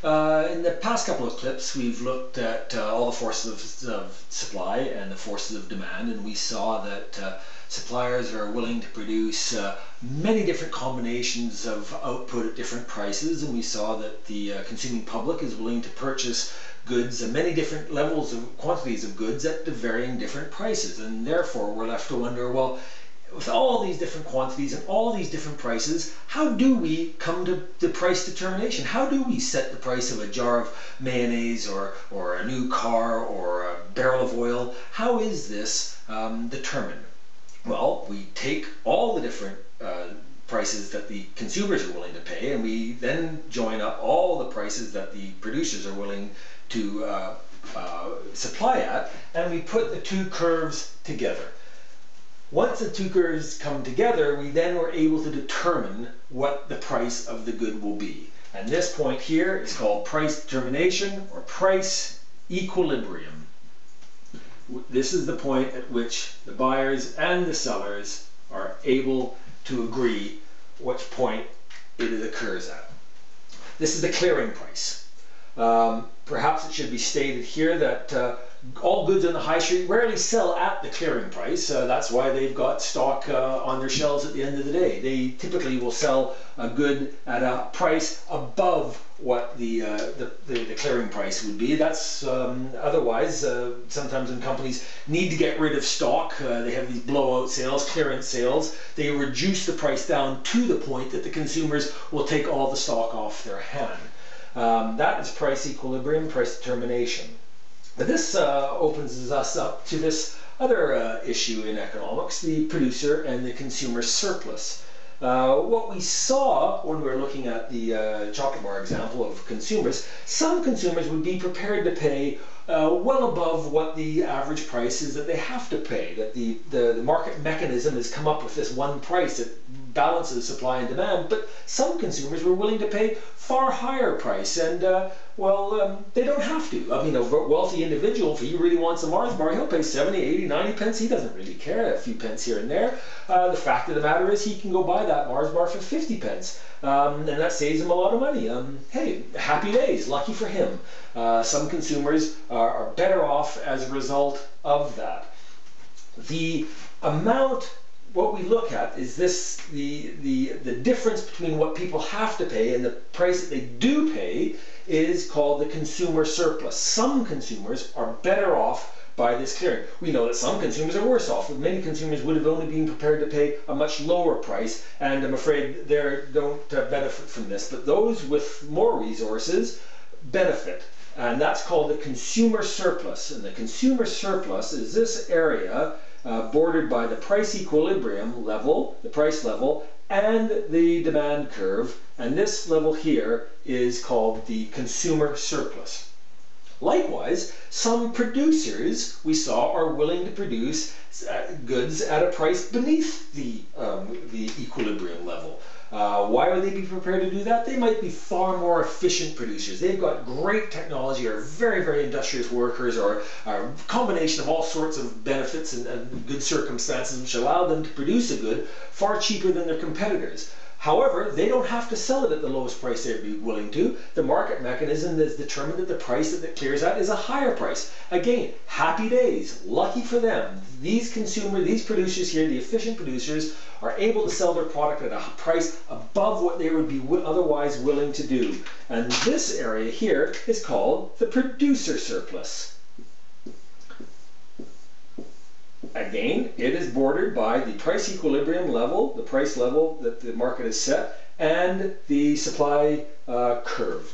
In the past couple of clips, we've looked at all the forces of supply and the forces of demand, and we saw that suppliers are willing to produce many different combinations of output at different prices, and we saw that the consuming public is willing to purchase goods and many different levels of quantities of goods at varying different prices, and therefore we're left to wonder, well, with all these different quantities and all these different prices, how do we come to the price determination? How do we set the price of a jar of mayonnaise or a new car or a barrel of oil? How is this determined? Well, we take all the different prices that the consumers are willing to pay, and we then join up all the prices that the producers are willing to supply at, and we put the two curves together. Once the two curves come together, we then are able to determine what the price of the good will be. And this point here is called price determination or price equilibrium. This is the point at which the buyers and the sellers are able to agree which point it occurs at. This is the clearing price. Perhaps it should be stated here that all goods on the high street rarely sell at the clearing price. That's why they've got stock on their shelves at the end of the day. They typically will sell a good at a price above what the clearing price would be. That's otherwise, sometimes when companies need to get rid of stock, they have these blowout sales, clearance sales. They reduce the price down to the point that the consumers will take all the stock off their hand. That is price equilibrium, price determination. But this opens us up to this other issue in economics, the producer and the consumer surplus. What we saw when we were looking at the chocolate bar example of consumers, some consumers would be prepared to pay well above what the average price is that they have to pay, that the market mechanism has come up with this one price that balances supply and demand, but some consumers were willing to pay far higher price, and they don't have to. I mean, a wealthy individual, if he really wants a Mars bar, he'll pay 70, 80, 90 pence. He doesn't really care, a few pence here and there. The fact of the matter is he can go buy that Mars bar for 50 pence, and that saves him a lot of money. Hey, happy days, lucky for him. Some consumers are better off as a result of that. The amount, what we look at is this, the difference between what people have to pay and the price that they do pay is called the consumer surplus. Some consumers are better off by this clearing. We know that some consumers are worse off. Many consumers would have only been prepared to pay a much lower price, and I'm afraid they don't benefit from this. But those with more resources benefit, and that's called the consumer surplus. And the consumer surplus is this area bordered by the price equilibrium level, the price level, and the demand curve, and this level here is called the consumer surplus. Likewise, some producers we saw are willing to produce goods at a price beneath the equilibrium level. Why would they be prepared to do that? They might be far more efficient producers. They've got great technology, or very, very industrious workers, or a combination of all sorts of benefits and good circumstances which allow them to produce a good far cheaper than their competitors. However, they don't have to sell it at the lowest price they'd be willing to. The market mechanism has determined that the price that it clears at is a higher price. Again, happy days, lucky for them. These producers here, the efficient producers, are able to sell their product at a price above what they would be otherwise willing to do. And this area here is called the producer surplus. Again, it is bordered by the price equilibrium level, the price level that the market has set, and the supply curve.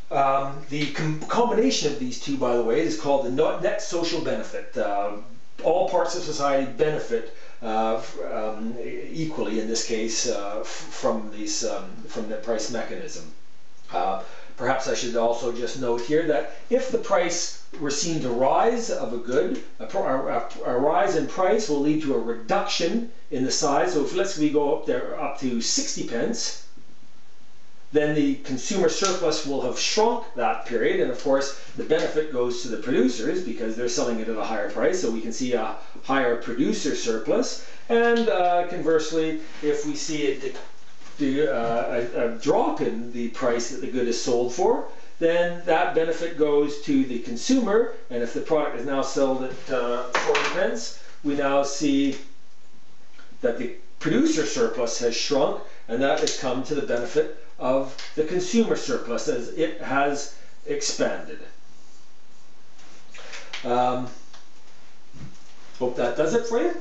The combination of these two, by the way, is called the net social benefit. All parts of society benefit equally, in this case, from the price mechanism. Perhaps I should also just note here that if the price were seen to rise of a good, a rise in price will lead to a reduction in the size. So if let's say we go up to 60 pence, then the consumer surplus will have shrunk that period, and of course the benefit goes to the producers because they're selling it at a higher price, so we can see a higher producer surplus. And conversely, if we see it a drop in the price that the good is sold for, then that benefit goes to the consumer, and if the product is now sold at 40 pence, we now see that the producer surplus has shrunk, and that has come to the benefit of the consumer surplus as it has expanded. Hope that does it for you.